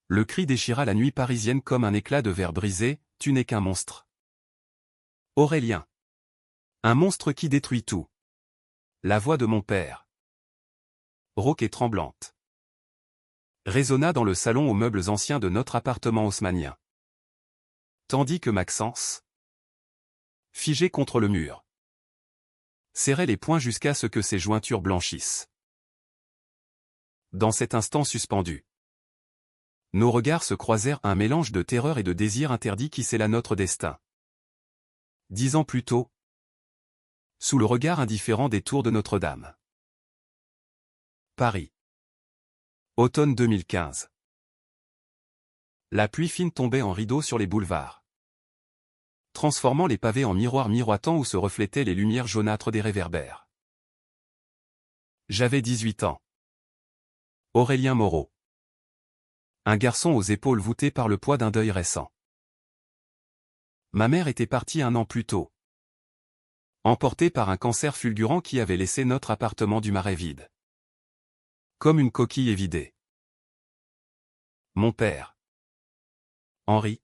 Le cri déchira la nuit parisienne comme un éclat de verre brisé, tu n'es qu'un monstre. Aurélien. Un monstre qui détruit tout. La voix de mon père, rauque et tremblante, résonna dans le salon aux meubles anciens de notre appartement haussmannien. Tandis que Maxence, figé contre le mur, serrait les poings jusqu'à ce que ses jointures blanchissent. Dans cet instant suspendu, nos regards se croisèrent, un mélange de terreur et de désir interdit qui scella notre destin. 10 ans plus tôt, sous le regard indifférent des tours de Notre-Dame. Paris. Automne 2015. La pluie fine tombait en rideaux sur les boulevards, transformant les pavés en miroirs miroitants où se reflétaient les lumières jaunâtres des réverbères. J'avais 18 ans. Aurélien Moreau. Un garçon aux épaules voûtées par le poids d'un deuil récent. Ma mère était partie 1 an plus tôt, emportée par un cancer fulgurant qui avait laissé notre appartement du Marais vide, comme une coquille évidée. Mon père, Henri,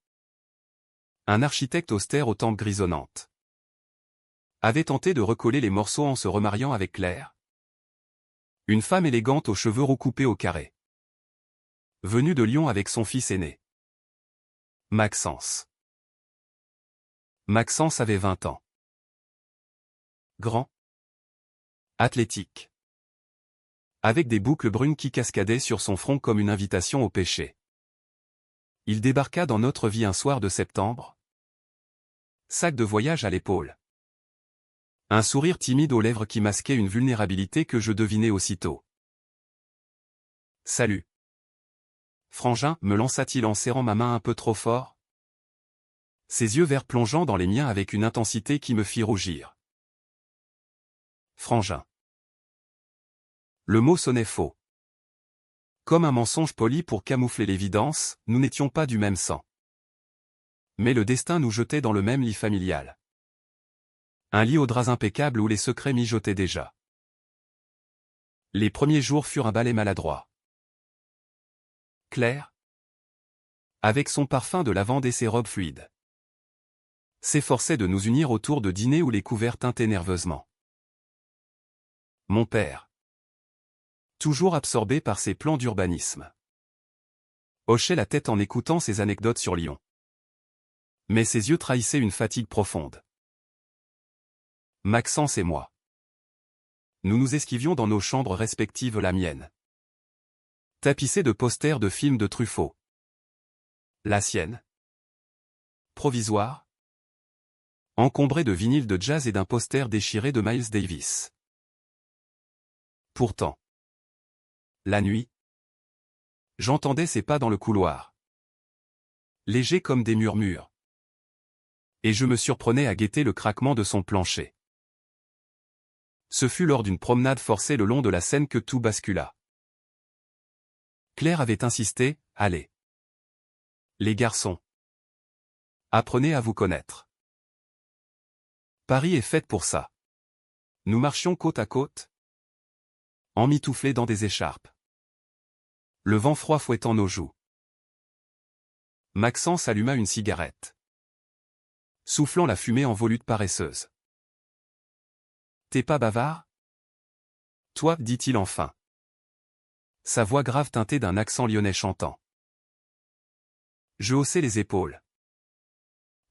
un architecte austère aux tempes grisonnantes, avait tenté de recoller les morceaux en se remariant avec Claire, une femme élégante aux cheveux recoupés au carré, venue de Lyon avec son fils aîné, Maxence. Maxence avait 20 ans. Grand, athlétique, avec des boucles brunes qui cascadaient sur son front comme une invitation au péché. Il débarqua dans notre vie un soir de septembre, sac de voyage à l'épaule, un sourire timide aux lèvres qui masquait une vulnérabilité que je devinais aussitôt. « Salut. Frangin » me lança-t-il en serrant ma main un peu trop fort, ses yeux verts plongeant dans les miens avec une intensité qui me fit rougir. Frangin. Le mot sonnait faux. Comme un mensonge poli pour camoufler l'évidence, nous n'étions pas du même sang. Mais le destin nous jetait dans le même lit familial. Un lit aux draps impeccables où les secrets mijotaient déjà. Les premiers jours furent un balai maladroit. Claire, avec son parfum de lavande et ses robes fluides, s'efforçait de nous unir autour de dîners où les couverts tintaient nerveusement. Mon père, toujours absorbé par ses plans d'urbanisme, hochait la tête en écoutant ses anecdotes sur Lyon. Mais ses yeux trahissaient une fatigue profonde. Maxence et moi, nous nous esquivions dans nos chambres respectives, la mienne, tapissée de posters de films de Truffaut. La sienne, provisoire, encombrée de vinyles de jazz et d'un poster déchiré de Miles Davis. Pourtant, la nuit, j'entendais ses pas dans le couloir, légers comme des murmures, et je me surprenais à guetter le craquement de son plancher. Ce fut lors d'une promenade forcée le long de la Seine que tout bascula. Claire avait insisté, « Allez. Les garçons. Apprenez à vous connaître. Paris est faite pour ça. » Nous marchions côte à côte, emmitouflés dans des écharpes, le vent froid fouettant nos joues. Maxence alluma une cigarette, soufflant la fumée en volute paresseuse. « T'es pas bavard ? Toi, dit-il enfin. Sa voix grave teintée d'un accent lyonnais chantant. Je haussai les épaules,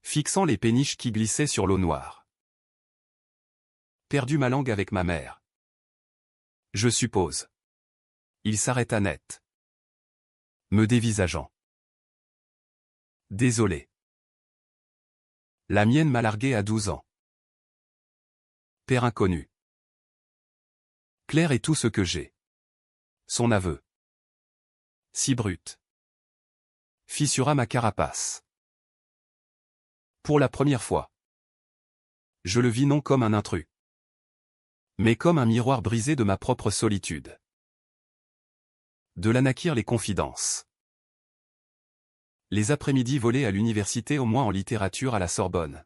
fixant les péniches qui glissaient sur l'eau noire. Perdu ma langue avec ma mère. Je suppose. Il s'arrêta net, me dévisageant. Désolé. La mienne m'a largué à 12 ans. Père inconnu. Claire est tout ce que j'ai. Son aveu, si brut, fissura ma carapace. Pour la première fois, je le vis non comme un intrus, mais comme un miroir brisé de ma propre solitude. De là naquirent les confidences. Les après-midi volés à l'université, au moins en littérature à la Sorbonne.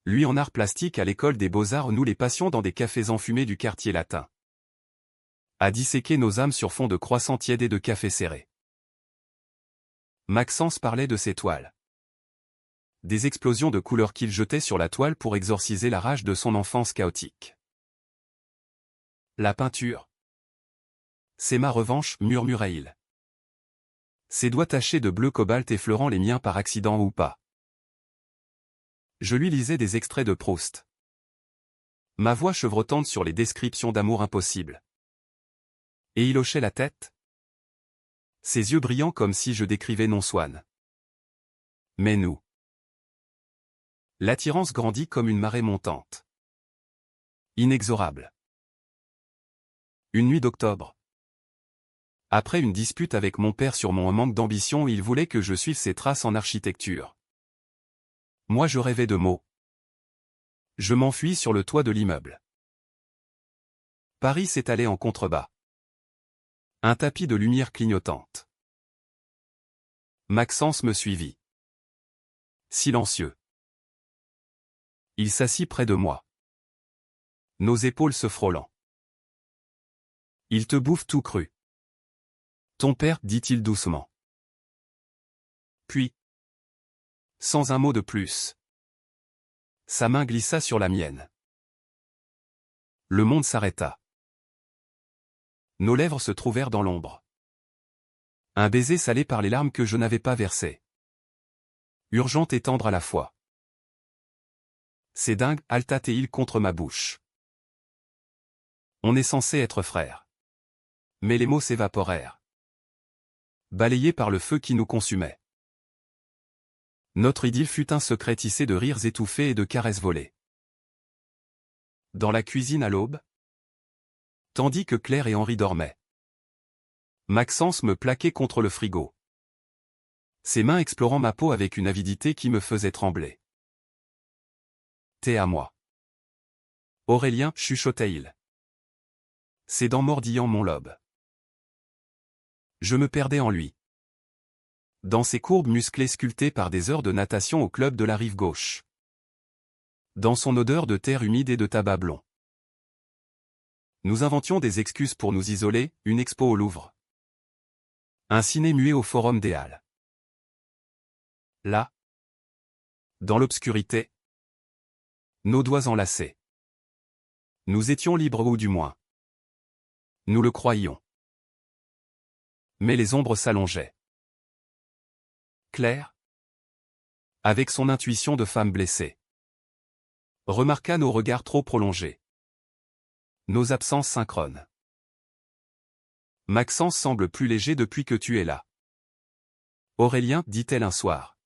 Lui en arts plastiques à l'école des Beaux-Arts, nous les passions dans des cafés enfumés du quartier latin. À disséquer nos âmes sur fond de croissants tièdes et de café serré. Maxence parlait de ses toiles. Des explosions de couleurs qu'il jetait sur la toile pour exorciser la rage de son enfance chaotique. La peinture. C'est ma revanche, murmurait-il. Ses doigts tachés de bleu cobalt effleurant les miens par accident ou pas. Je lui lisais des extraits de Proust. Ma voix chevrotante sur les descriptions d'amour impossibles. Et il hochait la tête. Ses yeux brillants comme si je décrivais non Swann. Mais nous. L'attirance grandit comme une marée montante. Inexorable. Une nuit d'octobre. Après une dispute avec mon père sur mon manque d'ambition, il voulait que je suive ses traces en architecture. Moi je rêvais de mots. Je m'enfuis sur le toit de l'immeuble. Paris s'étalait en contrebas. Un tapis de lumière clignotante. Maxence me suivit. Silencieux. Il s'assit près de moi. Nos épaules se frôlant. Il te bouffe tout cru. Ton père, dit-il doucement. Puis, sans un mot de plus, sa main glissa sur la mienne. Le monde s'arrêta. Nos lèvres se trouvèrent dans l'ombre. Un baiser salé par les larmes que je n'avais pas versées. Urgente et tendre à la fois. C'est dingue, halta-t-il contre ma bouche. On est censé être frères. Mais les mots s'évaporèrent. Balayés par le feu qui nous consumait. Notre idylle fut un secret tissé de rires étouffés et de caresses volées. Dans la cuisine à l'aube, tandis que Claire et Henri dormaient, Maxence me plaquait contre le frigo. Ses mains explorant ma peau avec une avidité qui me faisait trembler. T'es à moi. Aurélien, chuchotait-il. Ses dents mordillant mon lobe. Je me perdais en lui. Dans ses courbes musclées sculptées par des heures de natation au club de la rive gauche. Dans son odeur de terre humide et de tabac blond. Nous inventions des excuses pour nous isoler, une expo au Louvre. Un ciné muet au Forum des Halles. Là, dans l'obscurité, nos doigts enlacés. Nous étions libres ou du moins. Nous le croyions. Mais les ombres s'allongeaient. Claire, avec son intuition de femme blessée, remarqua nos regards trop prolongés. Nos absences synchrones. Maxence semble plus léger depuis que tu es là. Aurélien, dit-elle un soir.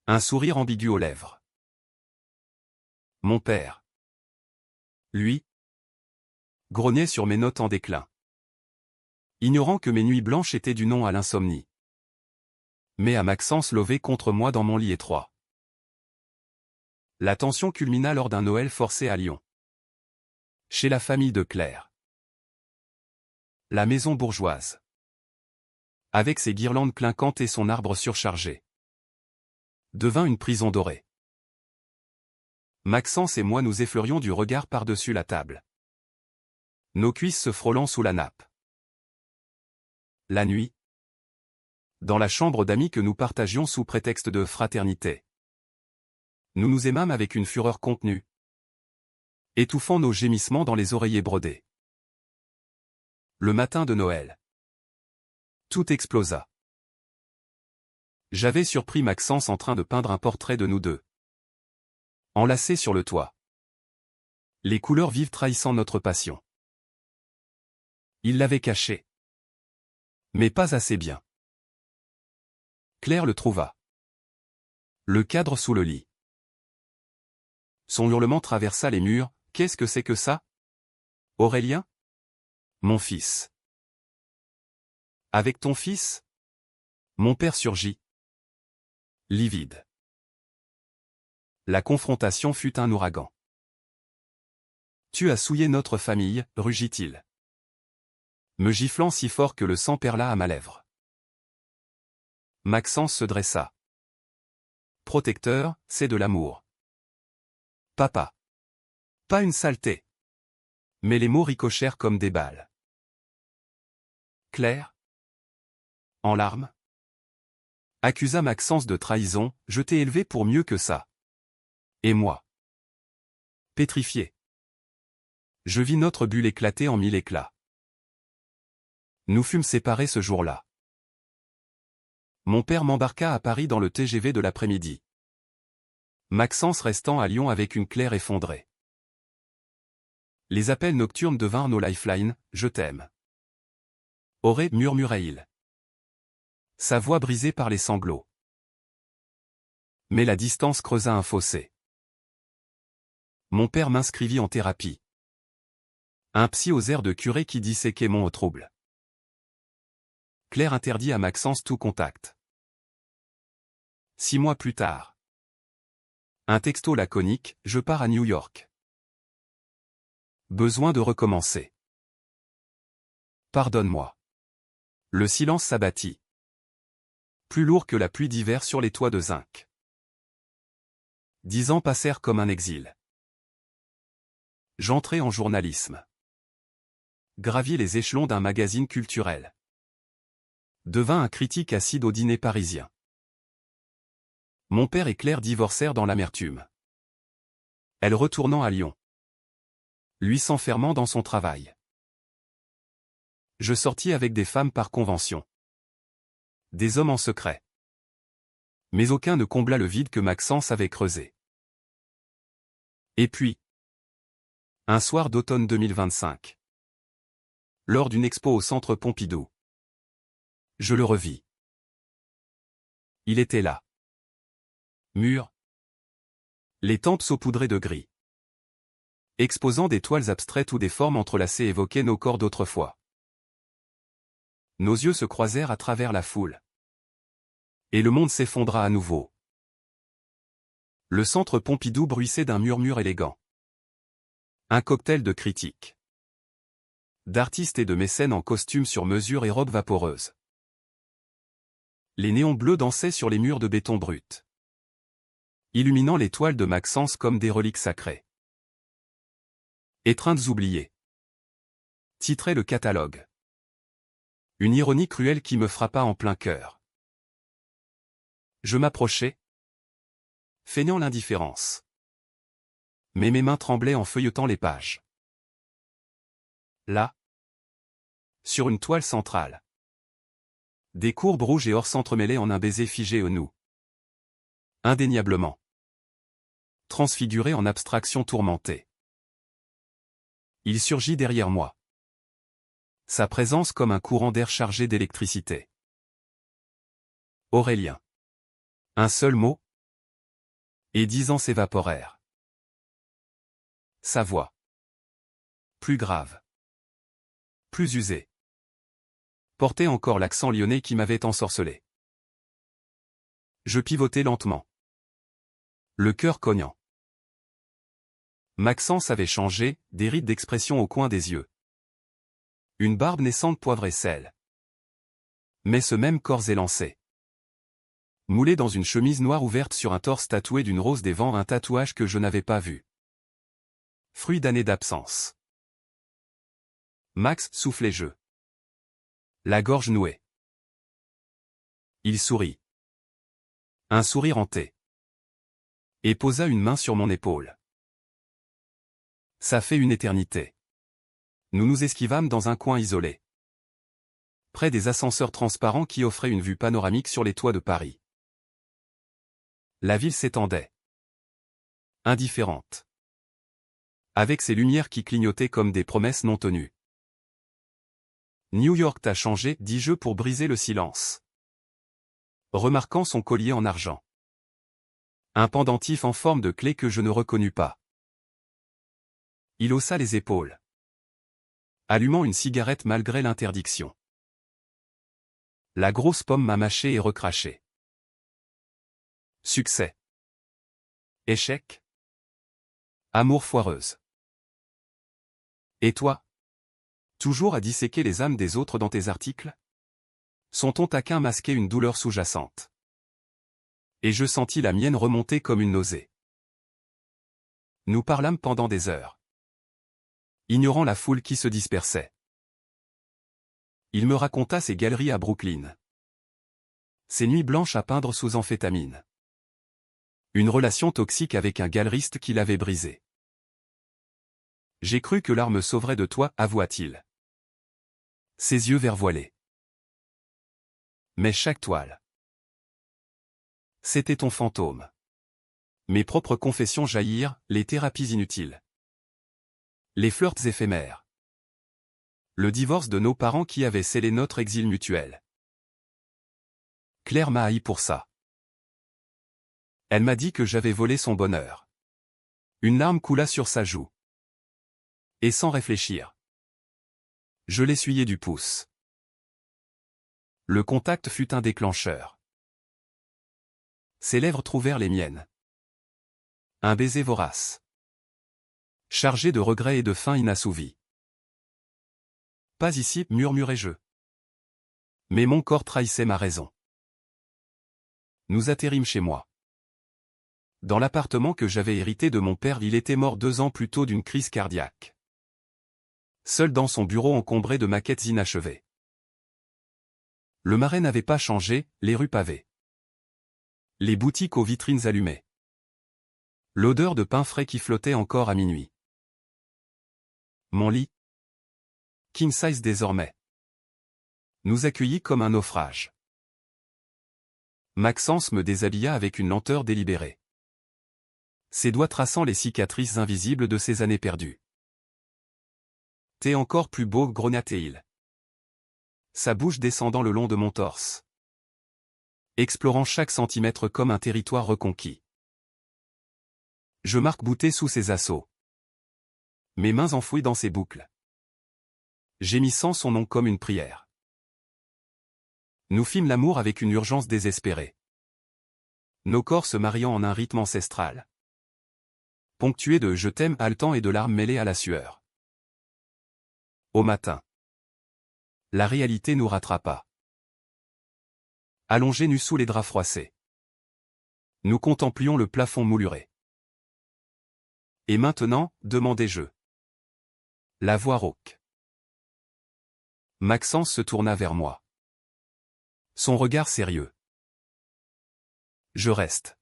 Un sourire ambigu aux lèvres. Mon père. Lui, grognait sur mes notes en déclin. Ignorant que mes nuits blanches étaient du nom à l'insomnie. Mais à Maxence lové contre moi dans mon lit étroit. La tension culmina lors d'un Noël forcé à Lyon. Chez la famille de Claire. La maison bourgeoise. Avec ses guirlandes clinquantes et son arbre surchargé. Devint une prison dorée. Maxence et moi nous effleurions du regard par-dessus la table. Nos cuisses se frôlant sous la nappe. La nuit. Dans la chambre d'amis que nous partagions sous prétexte de fraternité. Nous nous aimâmes avec une fureur contenue. Étouffant nos gémissements dans les oreillers brodés. Le matin de Noël. Tout explosa. J'avais surpris Maxence en train de peindre un portrait de nous deux. Enlacés sur le toit. Les couleurs vives trahissant notre passion. Il l'avait caché. Mais pas assez bien. Claire le trouva. Le cadre sous le lit. Son hurlement traversa les murs. Qu'est-ce que c'est que ça? Aurélien? Mon fils. Avec ton fils? Mon père surgit. Livide. La confrontation fut un ouragan. Tu as souillé notre famille, rugit-il. Me giflant si fort que le sang perla à ma lèvre. Maxence se dressa. Protecteur, c'est de l'amour. Papa. Pas une saleté. Mais les mots ricochèrent comme des balles. Claire? En larmes? Accusa Maxence de trahison, je t'ai élevé pour mieux que ça. Et moi? Pétrifié. Je vis notre bulle éclater en mille éclats. Nous fûmes séparés ce jour-là. Mon père m'embarqua à Paris dans le TGV de l'après-midi. Maxence restant à Lyon avec une Claire effondrée. Les appels nocturnes devinrent nos lifelines, je t'aime. Auré, murmurait-il. Sa voix brisée par les sanglots. Mais la distance creusa un fossé. Mon père m'inscrivit en thérapie. Un psy aux airs de curé qui disséquait mon trouble. Claire interdit à Maxence tout contact. 6 mois plus tard. Un texto laconique, je pars à New York. Besoin de recommencer. Pardonne-moi. Le silence s'abattit. Plus lourd que la pluie d'hiver sur les toits de zinc. 10 ans passèrent comme un exil. J'entrai en journalisme. Gravis les échelons d'un magazine culturel. Devint un critique acide au dîner parisien. Mon père et Claire divorcèrent dans l'amertume. Elle retournant à Lyon. Lui s'enfermant dans son travail. Je sortis avec des femmes par convention. Des hommes en secret. Mais aucun ne combla le vide que Maxence avait creusé. Et puis, un soir d'automne 2025. Lors d'une expo au centre Pompidou. Je le revis. Il était là. Mûr. Les tempes saupoudrées de gris. Exposant des toiles abstraites où des formes entrelacées évoquaient nos corps d'autrefois. Nos yeux se croisèrent à travers la foule. Et le monde s'effondra à nouveau. Le centre Pompidou bruissait d'un murmure élégant. Un cocktail de critiques. D'artistes et de mécènes en costume sur mesure et robes vaporeuses. Les néons bleus dansaient sur les murs de béton brut. Illuminant les toiles de Maxence comme des reliques sacrées. Étreintes oubliées. Titrait le catalogue. Une ironie cruelle qui me frappa en plein cœur. Je m'approchai, feignant l'indifférence. Mais mes mains tremblaient en feuilletant les pages. Là, sur une toile centrale, des courbes rouges et or s'entremêlaient en un baiser figé au nous. Indéniablement. Transfiguré en abstraction tourmentée. Il surgit derrière moi. Sa présence comme un courant d'air chargé d'électricité. Aurélien. Un seul mot. Et 10 ans s'évaporèrent. Sa voix. Plus grave. Plus usée. Portait encore l'accent lyonnais qui m'avait ensorcelé. Je pivotais lentement. Le cœur cognant. Maxence avait changé, des rides d'expression au coin des yeux. Une barbe naissante poivre et sel. Mais ce même corps élancé. Moulé dans une chemise noire ouverte sur un torse tatoué d'une rose des vents, un tatouage que je n'avais pas vu. Fruit d'années d'absence. Max soufflait je. La gorge nouée. Il sourit. Un sourire hanté. Et posa une main sur mon épaule. Ça fait une éternité. Nous nous esquivâmes dans un coin isolé. Près des ascenseurs transparents qui offraient une vue panoramique sur les toits de Paris. La ville s'étendait. Indifférente. Avec ses lumières qui clignotaient comme des promesses non tenues. New York t'a changé, dis-je pour briser le silence. Remarquant son collier en argent. Un pendentif en forme de clé que je ne reconnus pas. Il haussa les épaules. Allumant une cigarette malgré l'interdiction. La grosse pomme m'a mâché et recraché. Succès. Échec. Amour foireuse. Et toi? Toujours à disséquer les âmes des autres dans tes articles? Son ton taquin masquait une douleur sous-jacente. Et je sentis la mienne remonter comme une nausée. Nous parlâmes pendant des heures. Ignorant la foule qui se dispersait. Il me raconta ses galeries à Brooklyn. Ces nuits blanches à peindre sous amphétamine. Une relation toxique avec un galeriste qui l'avait brisée. J'ai cru que l'art me sauverait de toi, avoua-t-il. Ses yeux vert voilés. Mais chaque toile. C'était ton fantôme. Mes propres confessions jaillirent, les thérapies inutiles. Les flirts éphémères. Le divorce de nos parents qui avait scellé notre exil mutuel. Claire m'a haï pour ça. Elle m'a dit que j'avais volé son bonheur. Une larme coula sur sa joue. Et sans réfléchir. Je l'essuyai du pouce. Le contact fut un déclencheur. Ses lèvres trouvèrent les miennes. Un baiser vorace. Chargé de regrets et de faim inassouvis. Pas ici, murmurai-je. Mais mon corps trahissait ma raison. Nous atterrîmes chez moi. Dans l'appartement que j'avais hérité de mon père, il était mort 2 ans plus tôt d'une crise cardiaque. Seul dans son bureau encombré de maquettes inachevées. Le marais n'avait pas changé, les rues pavées. Les boutiques aux vitrines allumées. L'odeur de pain frais qui flottait encore à minuit. Mon lit. King size désormais. Nous accueillit comme un naufrage. Maxence me déshabilla avec une lenteur délibérée. Ses doigts traçant les cicatrices invisibles de ses années perdues. T'es encore plus beau, grogna-t-il. Sa bouche descendant le long de mon torse. Explorant chaque centimètre comme un territoire reconquis. Je m'arc-boutais sous ses assauts. Mes mains enfouies dans ses boucles. Gémissant son nom comme une prière. Nous fîmes l'amour avec une urgence désespérée. Nos corps se mariant en un rythme ancestral. Ponctué de « je t'aime » haletant et de larmes mêlées à la sueur. Au matin. La réalité nous rattrapa. Allongés nus sous les draps froissés. Nous contemplions le plafond mouluré. Et maintenant, demandai-je. La voix rauque. Maxence se tourna vers moi. Son regard sérieux. Je reste.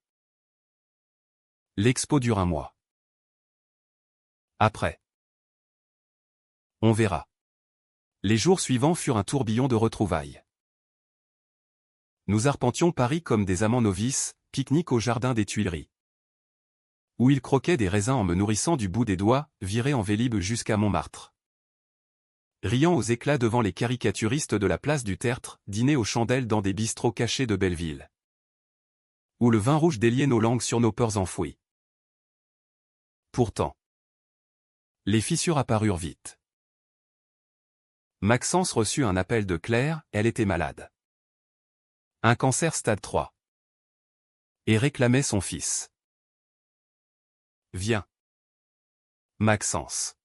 L'expo dure 1 mois. Après. On verra. Les jours suivants furent un tourbillon de retrouvailles. Nous arpentions Paris comme des amants novices, pique-nique au jardin des Tuileries. Où il croquait des raisins en me nourrissant du bout des doigts, viré en Vélib jusqu'à Montmartre. Riant aux éclats devant les caricaturistes de la place du Tertre, dîner aux chandelles dans des bistrots cachés de Belleville. Où le vin rouge déliait nos langues sur nos peurs enfouies. Pourtant. Les fissures apparurent vite. Maxence reçut un appel de Claire, elle était malade. Un cancer stade 3. Et réclamait son fils. Viens. Maxence.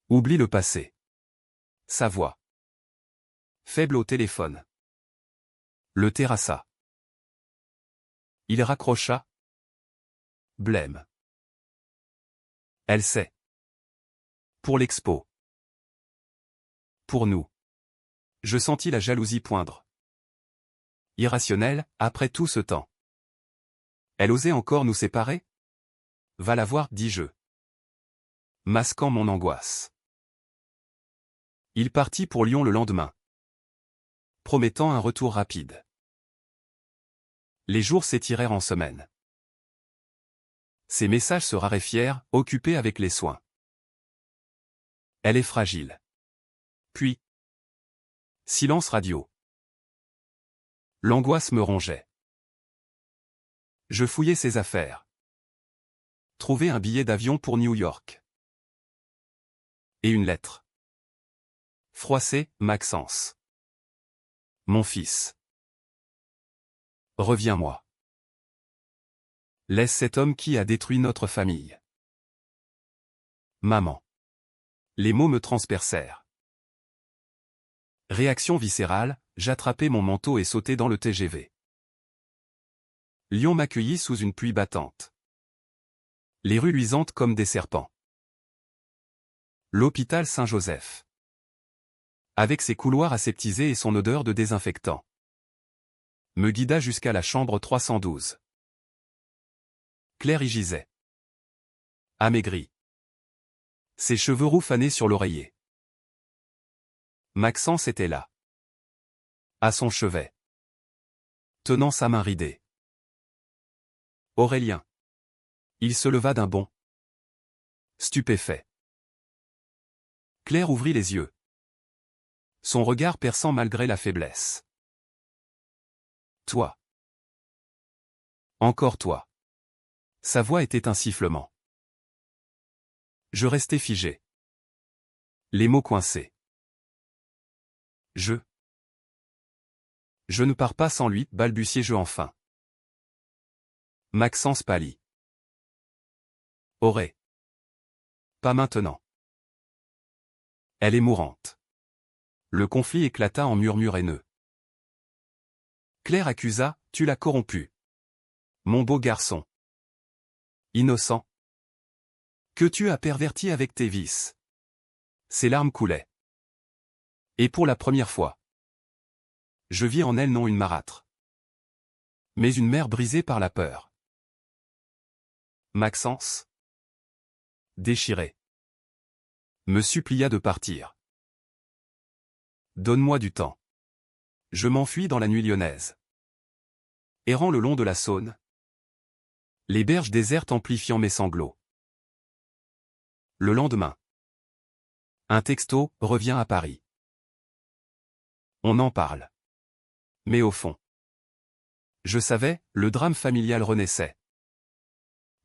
Oublie le passé. Sa voix. Faible au téléphone. Le terrassa. Il raccrocha. Blême. Elle sait. Pour l'expo. Pour nous. Je sentis la jalousie poindre. Irrationnelle, après tout ce temps. Elle osait encore nous séparer? Va la voir, dis-je. Masquant mon angoisse. Il partit pour Lyon le lendemain. Promettant un retour rapide. Les jours s'étirèrent en semaines. Ses messages se raréfièrent, occupés avec les soins. Elle est fragile. Puis. Silence radio. L'angoisse me rongeait. Je fouillais ses affaires. Trouver un billet d'avion pour New York. Et une lettre. Froissé, Maxence. Mon fils. Reviens-moi. Laisse cet homme qui a détruit notre famille. Maman. Les mots me transpercèrent. Réaction viscérale, j'attrapai mon manteau et sautai dans le TGV. Lyon m'accueillit sous une pluie battante. Les rues luisantes comme des serpents. L'hôpital Saint-Joseph. Avec ses couloirs aseptisés et son odeur de désinfectant. me guida jusqu'à la chambre 312. Claire y gisait. Amaigrie. Ses cheveux roux fanaient sur l'oreiller. Maxence était là. À son chevet. Tenant sa main ridée. Aurélien. Il se leva d'un bond. Stupéfait. Claire ouvrit les yeux. Son regard perçant malgré la faiblesse. Toi. Encore toi. Sa voix était un sifflement. Je restais figé. Les mots coincés. Je ne pars pas sans lui, balbutiai-je enfin. Maxence pâlit. Auré. Pas maintenant. Elle est mourante. Le conflit éclata en murmures haineux. Claire accusa, tu l'as corrompu. Mon beau garçon. Innocent. Que tu as perverti avec tes vices. Ses larmes coulaient. Et pour la première fois. Je vis en elle non une marâtre. Mais une mère brisée par la peur. Maxence. Déchiré. Me supplia de partir. Donne-moi du temps. Je m'enfuis dans la nuit lyonnaise. Errant le long de la Saône. Les berges désertes amplifiant mes sanglots. Le lendemain. Un texto revient à Paris. On en parle. Mais au fond. Je savais, le drame familial renaissait.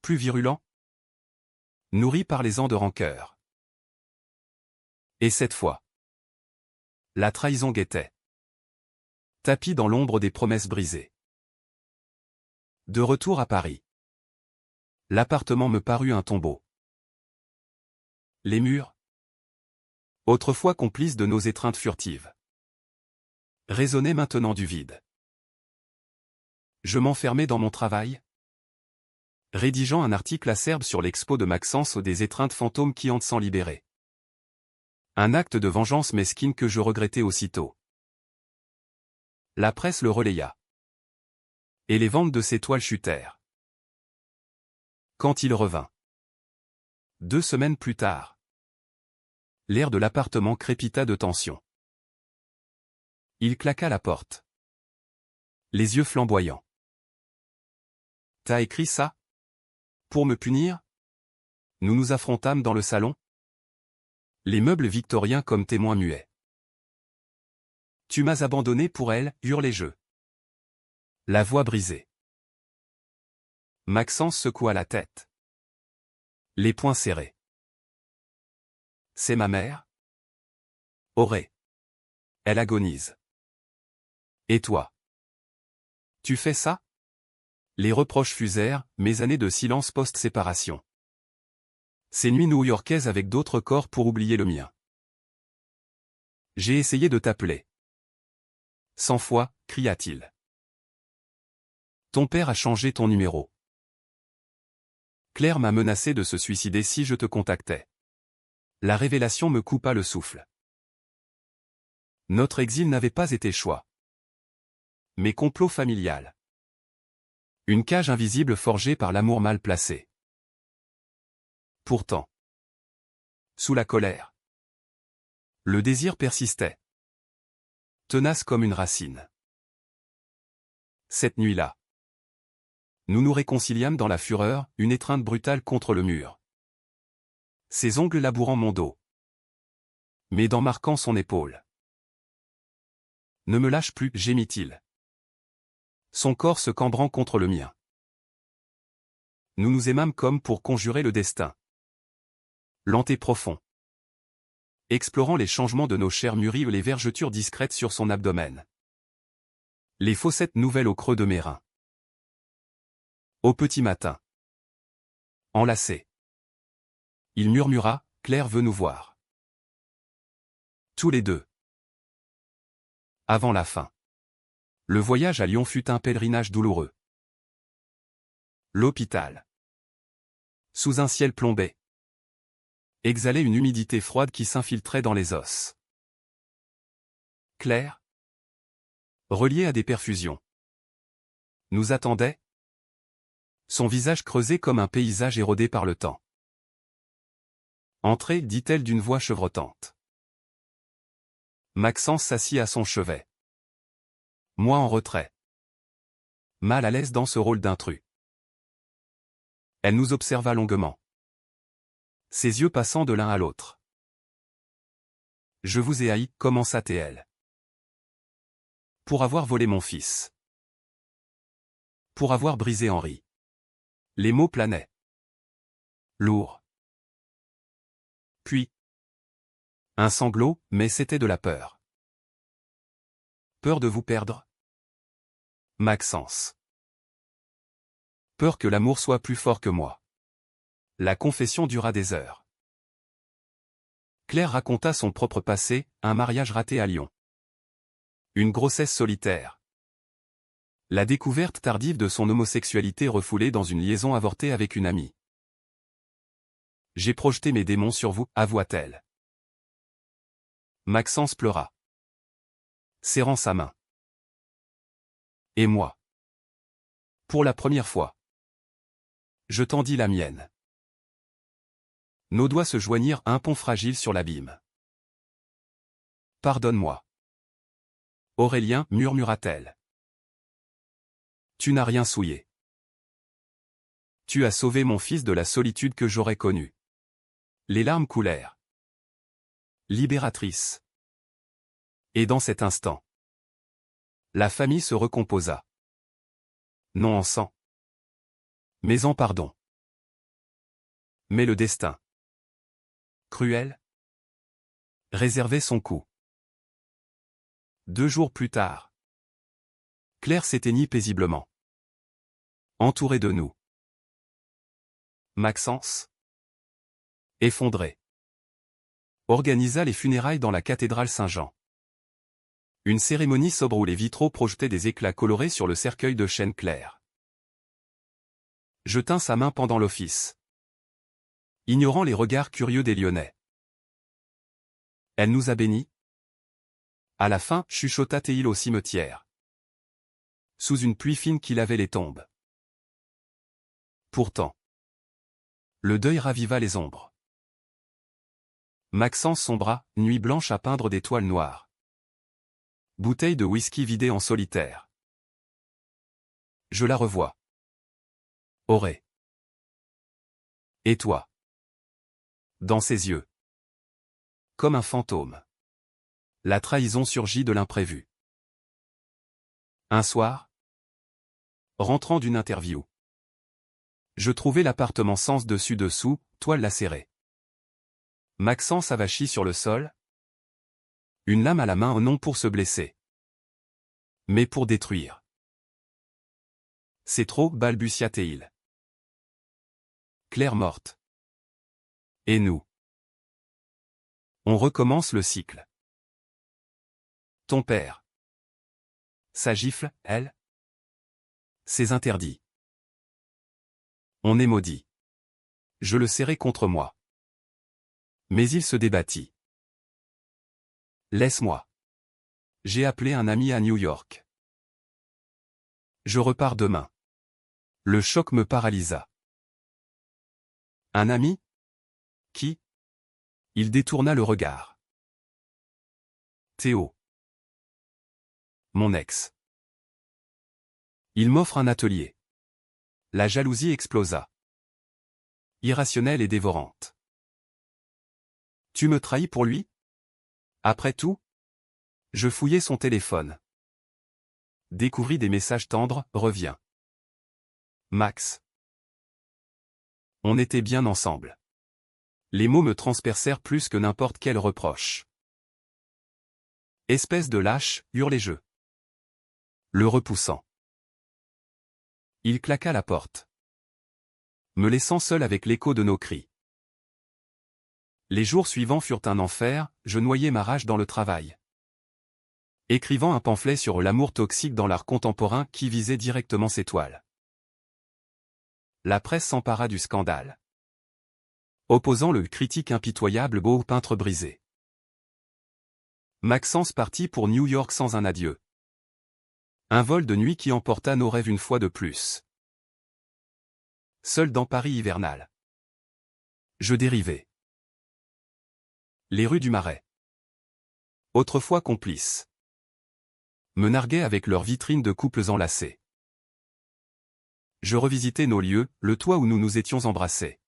Plus virulent. Nourri par les ans de rancœur. Et cette fois. La trahison guettait. Tapis dans l'ombre des promesses brisées. De retour à Paris. L'appartement me parut un tombeau. Les murs. Autrefois complices de nos étreintes furtives. Résonnaient maintenant du vide. Je m'enfermais dans mon travail. Rédigeant un article acerbe sur l'expo de Maxence des étreintes fantômes qui hantent sans libérer. Un acte de vengeance mesquine que je regrettais aussitôt. La presse le relaya. Et les ventes de ses toiles chutèrent. Quand il revint. 2 semaines plus tard. L'air de l'appartement crépita de tension. Il claqua la porte. Les yeux flamboyants. T'as écrit ça? Pour me punir? Nous nous affrontâmes dans le salon. Les meubles victoriens comme témoins muets. Tu m'as abandonné pour elle, hurlai-je. La voix brisée. Maxence secoua la tête. Les poings serrés. C'est ma mère? Auré. Elle agonise. Et toi? Tu fais ça? Les reproches fusèrent, mes années de silence post-séparation. Ces nuits new-yorkaises avec d'autres corps pour oublier le mien. J'ai essayé de t'appeler. 100 fois, cria-t-il. Ton père a changé ton numéro. Claire m'a menacé de se suicider si je te contactais. La révélation me coupa le souffle. Notre exil n'avait pas été choix. Mais complot familial. Une cage invisible forgée par l'amour mal placé. Pourtant. Sous la colère. Le désir persistait. Tenace comme une racine. Cette nuit-là. Nous nous réconciliâmes dans la fureur, une étreinte brutale contre le mur. Ses ongles labourant mon dos. Mes dents marquant son épaule. Ne me lâche plus, gémit-il. Son corps se cambrant contre le mien. Nous nous aimâmes comme pour conjurer le destin. Lent et profond. Explorant les changements de nos chairs mûries ou les vergetures discrètes sur son abdomen. Les fossettes nouvelles au creux de mes reins. Au petit matin. Enlacé. Il murmura, Claire veut nous voir. Tous les deux. Avant la fin. Le voyage à Lyon fut un pèlerinage douloureux. L'hôpital. Sous un ciel plombé. Exhalait une humidité froide qui s'infiltrait dans les os. Claire. Reliée à des perfusions. Nous attendait? Son visage creusé comme un paysage érodé par le temps. Entrez, dit-elle d'une voix chevrotante. Maxence s'assit à son chevet. Moi en retrait. Mal à l'aise dans ce rôle d'intrus. Elle nous observa longuement. Ses yeux passant de l'un à l'autre. Je vous ai haï, commença-t-elle. Pour avoir volé mon fils. Pour avoir brisé Henri. Les mots planaient. Lourd. Puis. Un sanglot, mais c'était de la peur. Peur de vous perdre? Maxence. Peur que l'amour soit plus fort que moi. La confession dura des heures. Claire raconta son propre passé, un mariage raté à Lyon. Une grossesse solitaire. La découverte tardive de son homosexualité refoulée dans une liaison avortée avec une amie. J'ai projeté mes démons sur vous, avoua-t-elle. Maxence pleura. Serrant sa main. Et moi. Pour la première fois. Je tendis la mienne. Nos doigts se joignirent à un pont fragile sur l'abîme. Pardonne-moi. Aurélien, murmura-t-elle. Tu n'as rien souillé. Tu as sauvé mon fils de la solitude que j'aurais connue. Les larmes coulèrent. Libératrice. Et dans cet instant, la famille se recomposa. Non en sang, mais en pardon. Mais le destin, cruel, réservait son coup. 2 jours plus tard, Claire s'éteignit paisiblement. Entourée de nous. Maxence, effondré, organisa les funérailles dans la cathédrale Saint-Jean. Une cérémonie sobre où les vitraux projetaient des éclats colorés sur le cercueil de chêne clair. Je tins sa main pendant l'office, ignorant les regards curieux des Lyonnais. Elle nous a bénis. À la fin, chuchota Théil au cimetière. Sous une pluie fine qui lavait les tombes. Pourtant, le deuil raviva les ombres. Maxence sombra, nuit blanche à peindre des toiles noires. Bouteille de whisky vidée en solitaire. Je la revois. Auré. Et toi? Dans ses yeux. Comme un fantôme. La trahison surgit de l'imprévu. Un soir, rentrant d'une interview, je trouvai l'appartement sens dessus-dessous, toile lacérée. Maxence avachit sur le sol, une lame à la main non pour se blesser, mais pour détruire. C'est trop, balbutia Théil. Claire morte. Et nous? On recommence le cycle. Ton père. Sa gifle, elle. Ses interdits. On est maudit. Je le serrai contre moi. Mais il se débattit. Laisse-moi. J'ai appelé un ami à New York. Je repars demain. Le choc me paralysa. Un ami? Qui? Il détourna le regard. Théo. Mon ex. Il m'offre un atelier. La jalousie explosa. Irrationnelle et dévorante. Tu me trahis pour lui? Après tout? Je fouillai son téléphone. Découvris des messages tendres, reviens. Max. On était bien ensemble. Les mots me transpercèrent plus que n'importe quel reproche. Espèce de lâche, hurlai-je. Le repoussant. Il claqua la porte, me laissant seul avec l'écho de nos cris. Les jours suivants furent un enfer, je noyai ma rage dans le travail. Écrivant un pamphlet sur l'amour toxique dans l'art contemporain qui visait directement ses toiles. La presse s'empara du scandale, opposant le critique impitoyable beau peintre brisé. Maxence partit pour New York sans un adieu. Un vol de nuit qui emporta nos rêves une fois de plus. Seul dans Paris hivernal. Je dérivais. Les rues du Marais. Autrefois complices. Me narguaient avec leurs vitrines de couples enlacés. Je revisitais nos lieux, le toit où nous nous étions embrassés.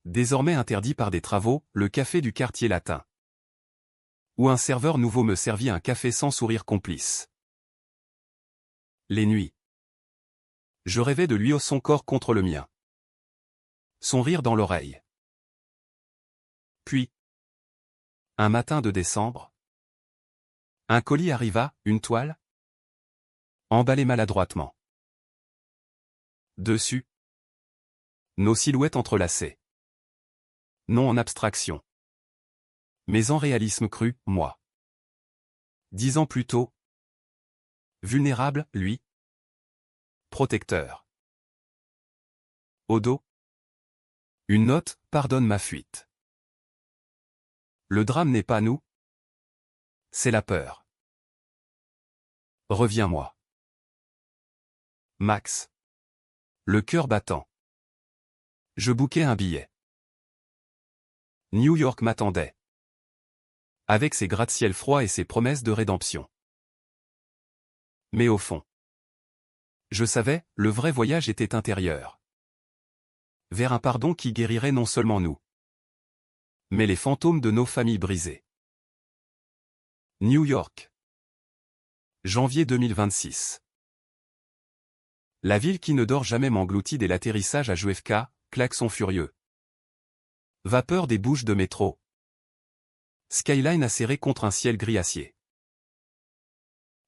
Désormais interdit par des travaux, le café du quartier latin. Où un serveur nouveau me servit un café sans sourire complice. Les nuits. Je rêvais de lui, son corps contre le mien. Son rire dans l'oreille. Puis, un matin de décembre, un colis arriva, une toile, emballée maladroitement. Dessus, nos silhouettes entrelacées. Non en abstraction, mais en réalisme cru, moi. 10 ans plus tôt, vulnérable, lui. Protecteur. Au dos, une note, pardonne ma fuite. Le drame n'est pas nous, c'est la peur. Reviens-moi. Max. Le cœur battant. Je bouquais un billet. New York m'attendait. Avec ses gratte-ciel froids et ses promesses de rédemption. Mais au fond, je savais, le vrai voyage était intérieur. Vers un pardon qui guérirait non seulement nous, mais les fantômes de nos familles brisées. New York. Janvier 2026. La ville qui ne dort jamais m'engloutit dès l'atterrissage à JFK, klaxon furieux. Vapeur des bouches de métro. Skyline acéré contre un ciel gris acier.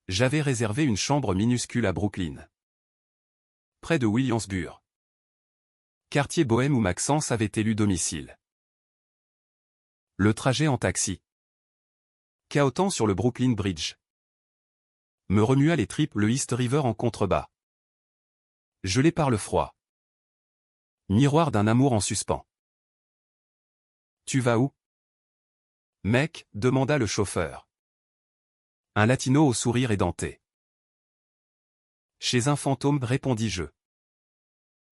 J'avais réservé une chambre minuscule à Brooklyn. Près de Williamsburg. Quartier bohème où Maxence avait élu domicile. Le trajet en taxi. Cahotant sur le Brooklyn Bridge. Me remua les tripes, le East River en contrebas. Gelé par le froid. Miroir d'un amour en suspens. Tu vas où? Mec, demanda le chauffeur. Un latino au sourire édenté. Chez un fantôme, répondis-je.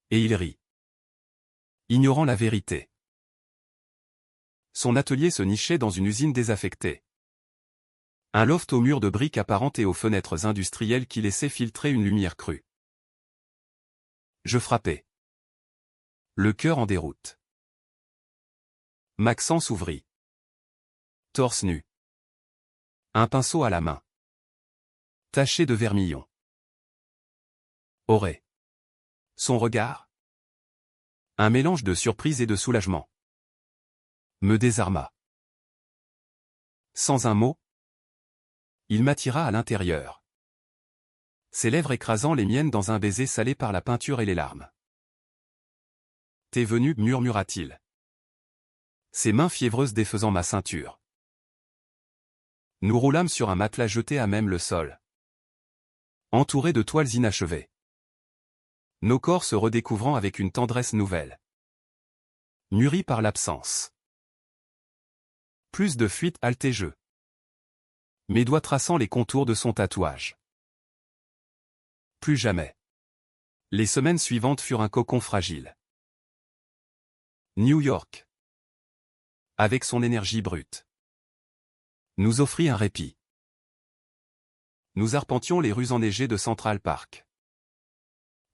Et il rit. Ignorant la vérité. Son atelier se nichait dans une usine désaffectée. Un loft aux murs de briques apparentes et aux fenêtres industrielles qui laissaient filtrer une lumière crue. Je frappais. Le cœur en déroute. Maxence ouvrit. Torse nu. Un pinceau à la main. Taché de vermillon. Aurait. Son regard. Un mélange de surprise et de soulagement. Me désarma. Sans un mot, il m'attira à l'intérieur. Ses lèvres écrasant les miennes dans un baiser salé par la peinture et les larmes. T'es venu, murmura-t-il. Ses mains fiévreuses défaisant ma ceinture. Nous roulâmes sur un matelas jeté à même le sol. Entouré de toiles inachevées. Nos corps se redécouvrant avec une tendresse nouvelle. Mûris par l'absence. Plus de fuite, haletai-je. Mes doigts traçant les contours de son tatouage. Plus jamais. Les semaines suivantes furent un cocon fragile. New York. Avec son énergie brute. Nous offrit un répit. Nous arpentions les rues enneigées de Central Park.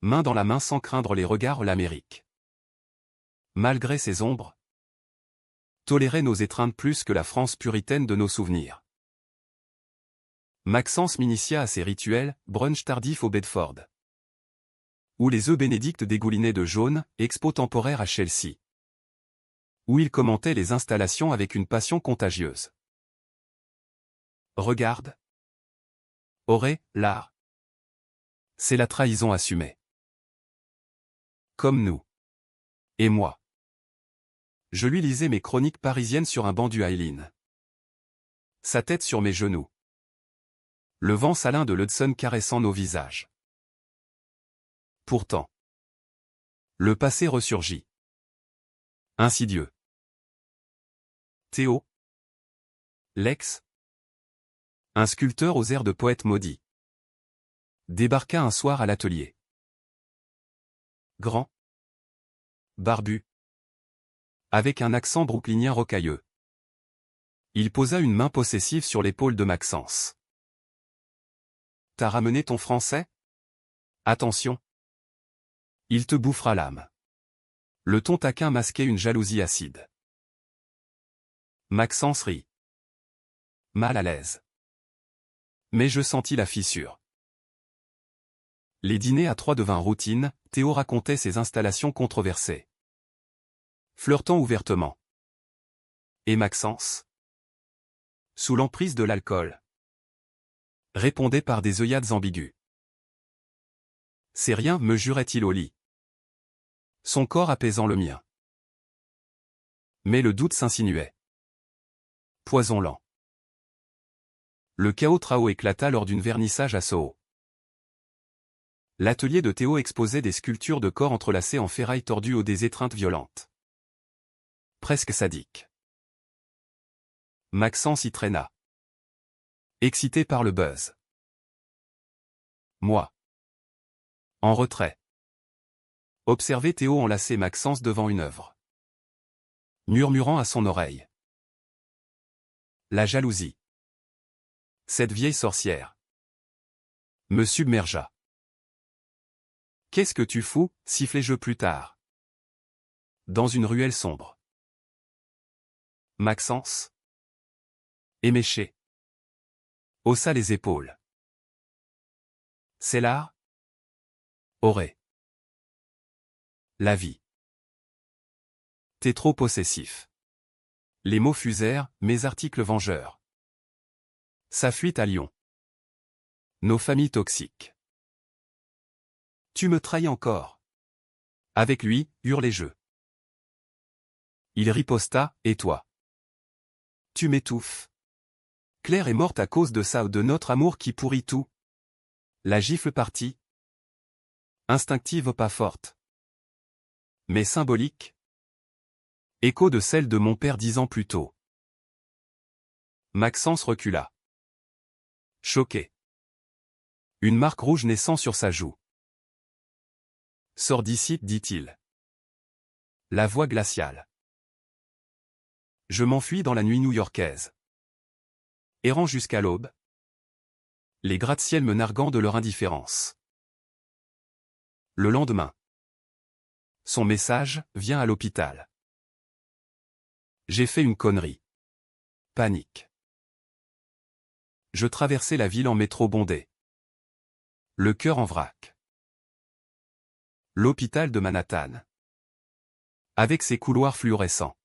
Main dans la main sans craindre les regards, l'Amérique. Malgré ses ombres, tolérait nos étreintes plus que la France puritaine de nos souvenirs. Maxence m'initia à ses rituels, brunch tardif au Bedford. Où les œufs bénédicts dégoulinaient de jaune, expo temporaire à Chelsea. Où il commentait les installations avec une passion contagieuse. Regarde. Aurait, l'art. C'est la trahison assumée. Comme nous. Et moi. Je lui lisais mes chroniques parisiennes sur un banc du Highline. Sa tête sur mes genoux. Le vent salin de l'Hudson caressant nos visages. Pourtant. Le passé ressurgit. Insidieux. Théo. Lex. Un sculpteur aux airs de poète maudit. débarqua un soir à l'atelier. Grand, barbu, avec un accent brooklynien rocailleux. Il posa une main possessive sur l'épaule de Maxence. « T'as ramené ton français ? Attention. Il te bouffera l'âme. » Le ton taquin masquait une jalousie acide. Maxence rit. Mal à l'aise. Mais je sentis la fissure. Les dîners à trois devinrent routine, Théo racontait ses installations controversées. Flirtant ouvertement. Et Maxence, sous l'emprise de l'alcool, répondait par des œillades ambiguës. C'est rien, me jurait-il au lit. Son corps apaisant le mien. Mais le doute s'insinuait. Poison lent. Le chaos Trao éclata lors d'une vernissage à Soho. L'atelier de Théo exposait des sculptures de corps entrelacés en ferraille tordue aux des étreintes violentes. Presque sadiques. Maxence y traîna. Excité par le buzz. Moi. En retrait. Observez Théo enlacer Maxence devant une œuvre. Murmurant à son oreille. La jalousie. Cette vieille sorcière. Me submergea. Qu'est-ce que tu fous, sifflai-je plus tard. Dans une ruelle sombre. Maxence. Éméché. Haussa les épaules. C'est l'art ? Aurait. La vie. T'es trop possessif. Les mots fusèrent, mes articles vengeurs. Sa fuite à Lyon. Nos familles toxiques. Tu me trahis encore. Avec lui, hurlai-je. Il riposta, et toi ? Tu m'étouffes. Claire est morte à cause de ça, de notre amour qui pourrit tout. La gifle partie. Instinctive pas forte. Mais symbolique. Écho de celle de mon père 10 ans plus tôt. Maxence recula. Choqué. Une marque rouge naissant sur sa joue. Sors d'ici, dit-il. La voix glaciale. Je m'enfuis dans la nuit new-yorkaise. Errant jusqu'à l'aube. Les gratte-ciel me narguant de leur indifférence. Le lendemain. Son message vient à l'hôpital. J'ai fait une connerie. Panique. Je traversais la ville en métro bondé. Le cœur en vrac. L'hôpital de Manhattan. Avec ses couloirs fluorescents.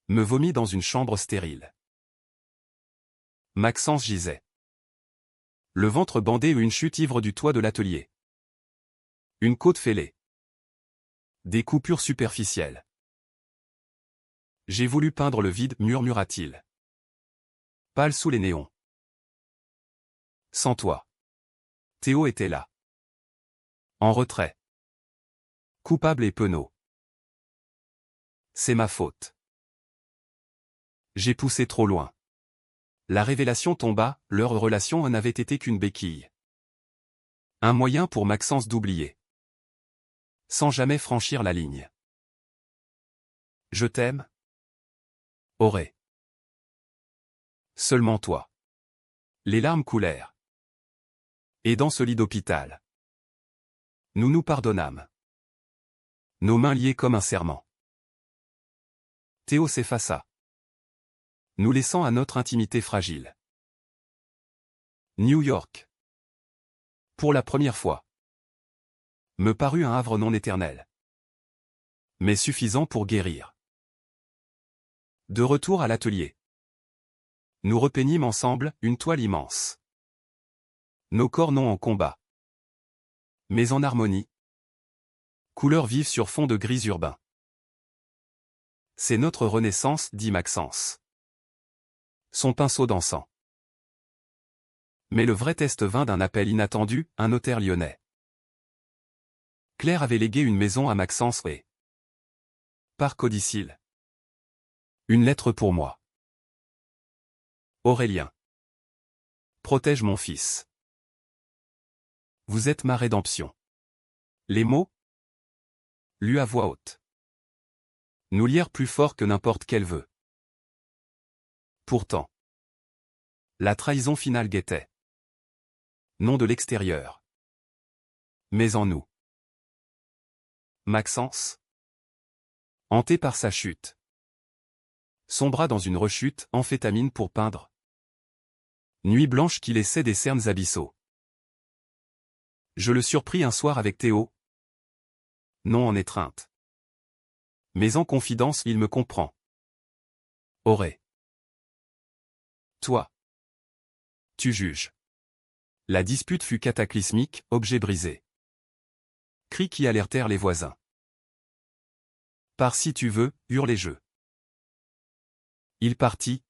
Me vomit dans une chambre stérile. Maxence gisait. Le ventre bandé ou une chute ivre du toit de l'atelier. Une côte fêlée. Des coupures superficielles. J'ai voulu peindre le vide, murmura-t-il. Pâle sous les néons. Sans toi. Théo était là. En retrait. Coupable et penaud. C'est ma faute. J'ai poussé trop loin. La révélation tomba, leur relation n'avait été qu'une béquille. Un moyen pour Maxence d'oublier. Sans jamais franchir la ligne. Je t'aime. Aurait. Seulement toi. Les larmes coulèrent. Et dans ce lit d'hôpital. Nous nous pardonnâmes. Nos mains liées comme un serment. Théo s'effaça. Nous laissant à notre intimité fragile. New York. Pour la première fois. Me parut un havre non éternel. Mais suffisant pour guérir. De retour à l'atelier. Nous repeignîmes ensemble une toile immense. Nos corps non en combat. Mais en harmonie. Couleur vive sur fond de gris urbain. C'est notre renaissance, dit Maxence. Son pinceau dansant. Mais le vrai test vint d'un appel inattendu, un notaire lyonnais. Claire avait légué une maison à Maxence et... Par codicile. Une lettre pour moi. Aurélien. Protège mon fils. Vous êtes ma rédemption. Les mots? Lus à voix haute. Nous lire plus fort que n'importe quel vœu. Pourtant. La trahison finale guettait. Non de l'extérieur. Mais en nous. Maxence. Hanté par sa chute. Sombra dans une rechute, amphétamine pour peindre. Nuit blanche qui laissait des cernes abyssaux. Je le surpris un soir avec Théo. Non en étreinte. Mais en confidence il me comprend. Auré. Toi. Tu juges. La dispute fut cataclysmique, objet brisé. Cris qui alertèrent les voisins. Pars si tu veux, hurlai-je. Il partit.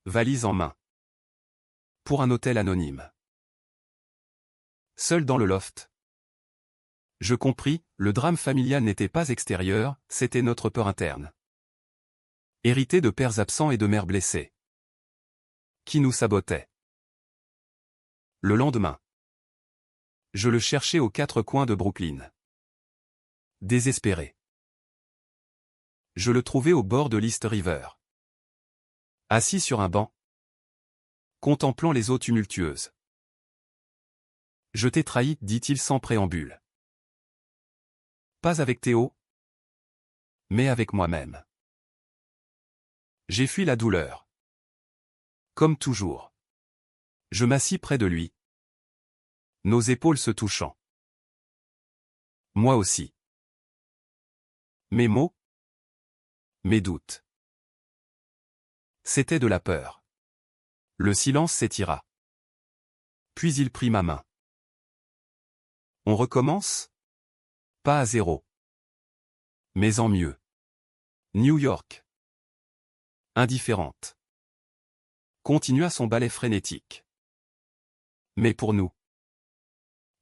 Valise en main. Pour un hôtel anonyme. Seul dans le loft. Je compris, le drame familial n'était pas extérieur, c'était notre peur interne. Hérité de pères absents et de mères blessées. Qui nous sabotait. Le lendemain. Je le cherchais aux quatre coins de Brooklyn. Désespéré. Je le trouvais au bord de l'East River. Assis sur un banc. Contemplant les eaux tumultueuses. Je t'ai trahi, dit-il sans préambule. Pas avec Théo, mais avec moi-même. J'ai fui la douleur. Comme toujours. Je m'assis près de lui. Nos épaules se touchant. Moi aussi. Mes mots. Mes doutes. C'était de la peur. Le silence s'étira. Puis il prit ma main. On recommence? Pas à zéro. Mais en mieux. New York. Indifférente. Continua son ballet frénétique. Mais pour nous.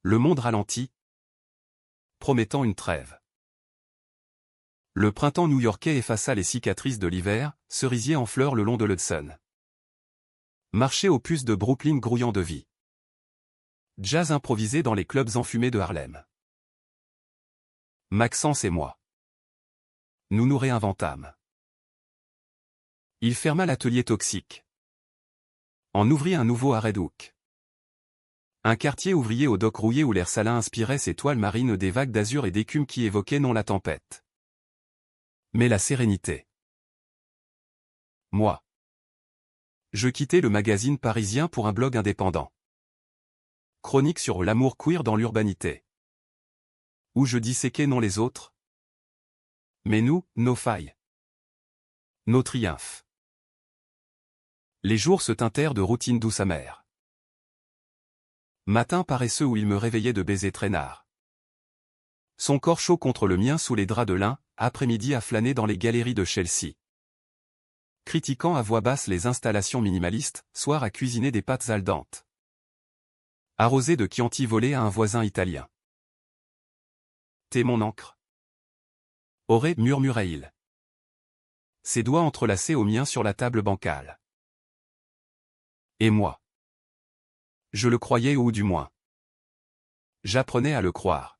Le monde ralentit. Promettant une trêve. Le printemps new-yorkais effaça les cicatrices de l'hiver, cerisier en fleurs le long de l'Hudson. Marché aux puces de Brooklyn grouillant de vie. Jazz improvisé dans les clubs enfumés de Harlem. Maxence et moi. Nous nous réinventâmes. Il ferma l'atelier toxique. En ouvrit un nouveau à Red Hook. Un quartier ouvrier aux docks rouillés où l'air salin inspirait ses toiles marines des vagues d'azur et d'écume qui évoquaient non la tempête, mais la sérénité. Moi. Je quittais le magazine parisien pour un blog indépendant. Chronique sur l'amour queer dans l'urbanité. Où je disséquais non les autres, mais nous, nos failles. Nos triomphes. Les jours se teintèrent de routine douce amère. Matin paresseux où il me réveillait de baisers traînards. Son corps chaud contre le mien sous les draps de lin, après-midi à flâner dans les galeries de Chelsea. Critiquant à voix basse les installations minimalistes, soir à cuisiner des pâtes al dente. Arrosé de Chianti volé à un voisin italien. T'es mon encre. Auré, murmurait-il. Ses doigts entrelacés aux miens sur la table bancale. Et moi. Je le croyais ou du moins. J'apprenais à le croire.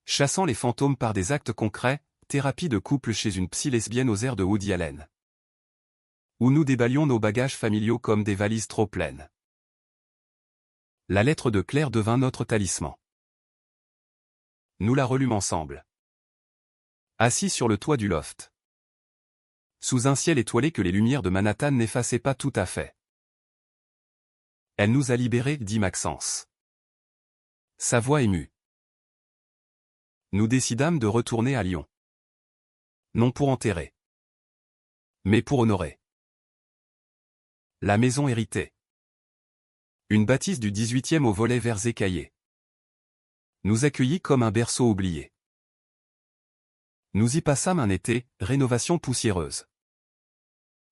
Chassant les fantômes par des actes concrets, thérapie de couple chez une psy lesbienne aux airs de Woody Allen. Où nous déballions nos bagages familiaux comme des valises trop pleines. La lettre de Claire devint notre talisman. Nous la relûmes ensemble. Assis sur le toit du loft. Sous un ciel étoilé que les lumières de Manhattan n'effaçaient pas tout à fait. Elle nous a libérés, dit Maxence. Sa voix émue. Nous décidâmes de retourner à Lyon. Non pour enterrer. Mais pour honorer. La maison héritée. Une bâtisse du 18e au volet vert écaillé. Nous accueillit comme un berceau oublié. Nous y passâmes un été, rénovation poussiéreuse.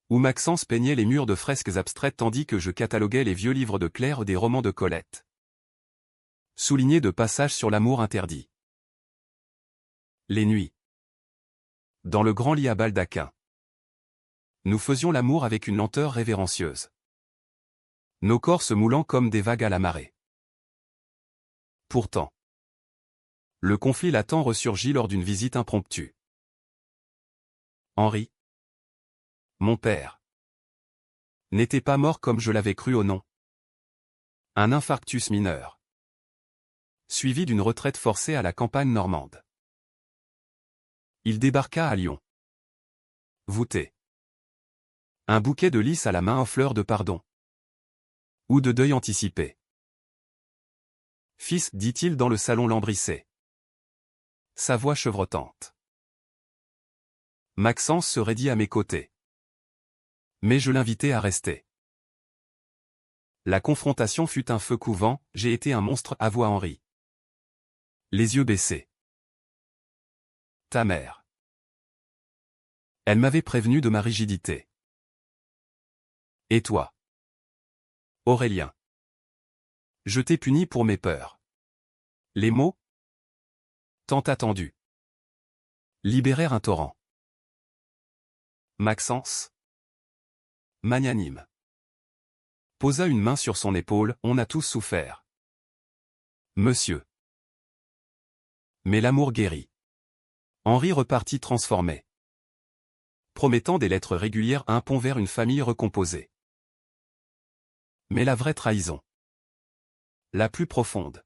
Où Maxence peignait les murs de fresques abstraites tandis que je cataloguais les vieux livres de Claire ou des romans de Colette. Soulignés de passages sur l'amour interdit. Les nuits. Dans le grand lit à baldaquin. Nous faisions l'amour avec une lenteur révérencieuse. Nos corps se moulant comme des vagues à la marée. Pourtant, le conflit latent ressurgit lors d'une visite impromptue. Henri, mon père, n'était pas mort comme je l'avais cru ou non. Un infarctus mineur, suivi d'une retraite forcée à la campagne normande. Il débarqua à Lyon. Voûté. Un bouquet de lys à la main en fleurs de pardon. Ou de deuil anticipé. Fils, dit-il dans le salon lambrissé. Sa voix chevrotante. Maxence se raidit à mes côtés. Mais je l'invitai à rester. La confrontation fut un feu couvant, j'ai été un monstre, avoua Henri. Les yeux baissés. Ta mère. Elle m'avait prévenu de ma rigidité. Et toi? Aurélien. Je t'ai puni pour mes peurs. Les mots? Tant attendus. Libérèrent un torrent. Maxence, magnanime, posa une main sur son épaule, on a tous souffert. Monsieur. Mais l'amour guérit. Henri repartit transformé. Promettant des lettres régulières, un pont vers une famille recomposée. Mais la vraie trahison, la plus profonde,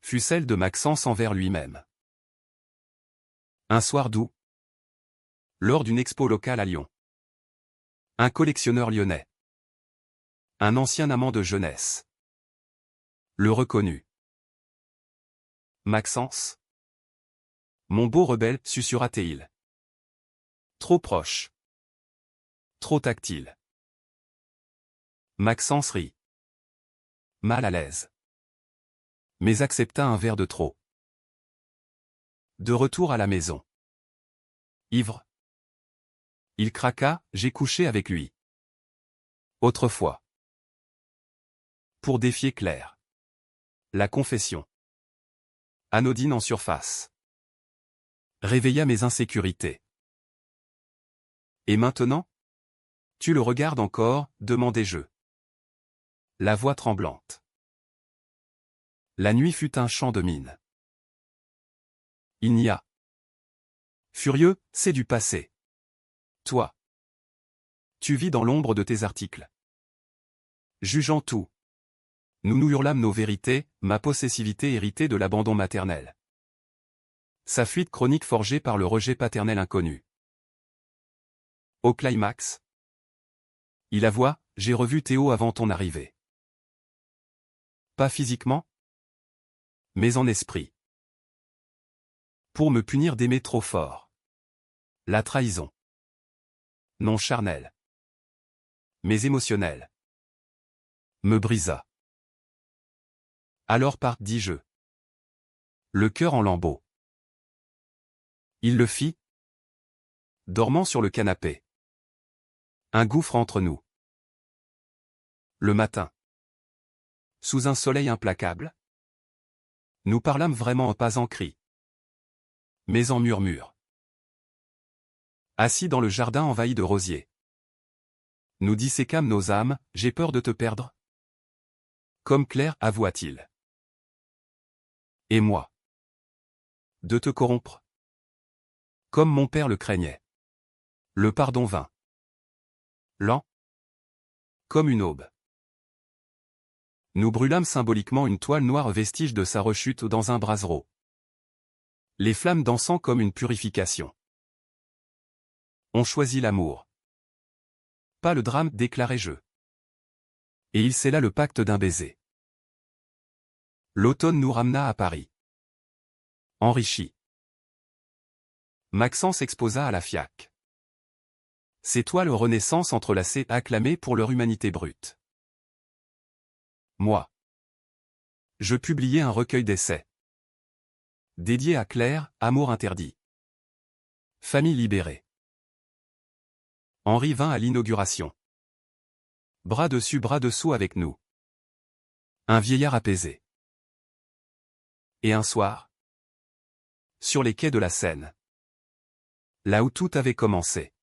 fut celle de Maxence envers lui-même. Un soir d'août, lors d'une expo locale à Lyon. Un collectionneur lyonnais, un ancien amant de jeunesse, le reconnut. Maxence, mon beau rebelle, susurra-t-il. Trop proche. Trop tactile. Maxence rit. Mal à l'aise. Mais accepta un verre de trop. De retour à la maison. Ivre. Il craqua, j'ai couché avec lui. Autrefois. Pour défier Claire. La confession. Anodine en surface. Réveilla mes insécurités. Et maintenant? Tu le regardes encore, demandai-je. La voix tremblante. La nuit fut un champ de mine. Il n'y a. Furieux, c'est du passé. Toi. Tu vis dans l'ombre de tes articles. Jugeant tout. Nous nous hurlâmes nos vérités, ma possessivité héritée de l'abandon maternel. Sa fuite chronique forgée par le rejet paternel inconnu. Au climax. Il avoua, j'ai revu Théo avant ton arrivée. Pas physiquement, mais en esprit. Pour me punir d'aimer trop fort. La trahison. Non charnelle, mais émotionnelle. Me brisa. Alors part, dis-je. Le cœur en lambeaux. Il le fit. Dormant sur le canapé. Un gouffre entre nous. Le matin. Sous un soleil implacable. Nous parlâmes vraiment pas en cris, mais en murmures. Assis dans le jardin envahi de rosiers. Nous disséquâmes nos âmes, j'ai peur de te perdre. Comme Claire, avoua-t-il. Et moi. De te corrompre. Comme mon père le craignait. Le pardon vint. Lent. Comme une aube. Nous brûlâmes symboliquement une toile noire vestige de sa rechute dans un brasero. Les flammes dansant comme une purification. On choisit l'amour. Pas le drame, déclarai-je. Et il scella le pacte d'un baiser. L'automne nous ramena à Paris. Enrichi. Maxence exposa à la FIAC. Ces toiles Renaissance entrelacées acclamées pour leur humanité brute. Moi. Je publiai un recueil d'essais. Dédié à Claire, amour interdit. Famille libérée. Henri vint à l'inauguration. Bras dessus bras dessous avec nous. Un vieillard apaisé. Et un soir, sur les quais de la Seine, là où tout avait commencé,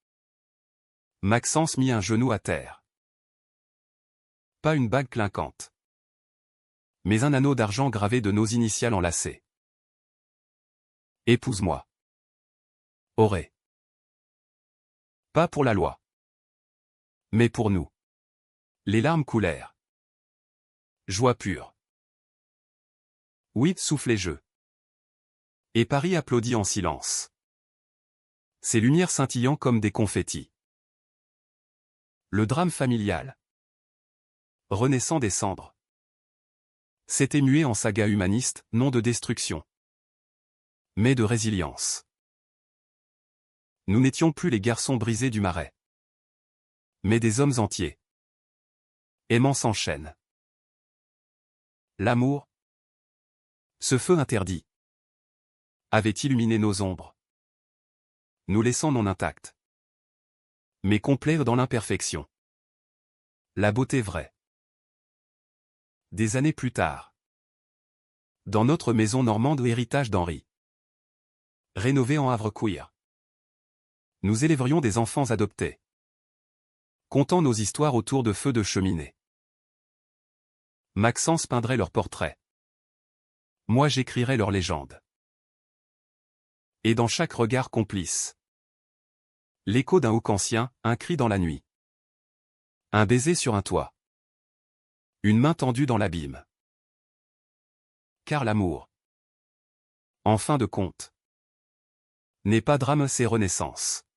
Maxence mit un genou à terre. Pas une bague clinquante. Mais un anneau d'argent gravé de nos initiales enlacées. Épouse-moi. Auré. Pas pour la loi. Mais pour nous. Les larmes coulèrent. Joie pure. Oui, soufflez je. Et Paris applaudit en silence. Ses lumières scintillant comme des confettis. Le drame familial. Renaissant des cendres. S'était mué en saga humaniste, non de destruction, mais de résilience. Nous n'étions plus les garçons brisés du Marais, mais des hommes entiers. Aimant sans chaîne. L'amour, ce feu interdit, avait illuminé nos ombres, nous laissant non intacts, mais complets dans l'imperfection. La beauté vraie. Des années plus tard. Dans notre maison normande héritage d'Henri. Rénovée en havre queer. Nous élèverions des enfants adoptés. Contant nos histoires autour de feux de cheminée. Maxence peindrait leurs portraits. Moi j'écrirais leurs légendes. Et dans chaque regard complice. L'écho d'un hook ancien, un cri dans la nuit. Un baiser sur un toit. Une main tendue dans l'abîme. Car l'amour, en fin de compte, n'est pas drame, c'est renaissance.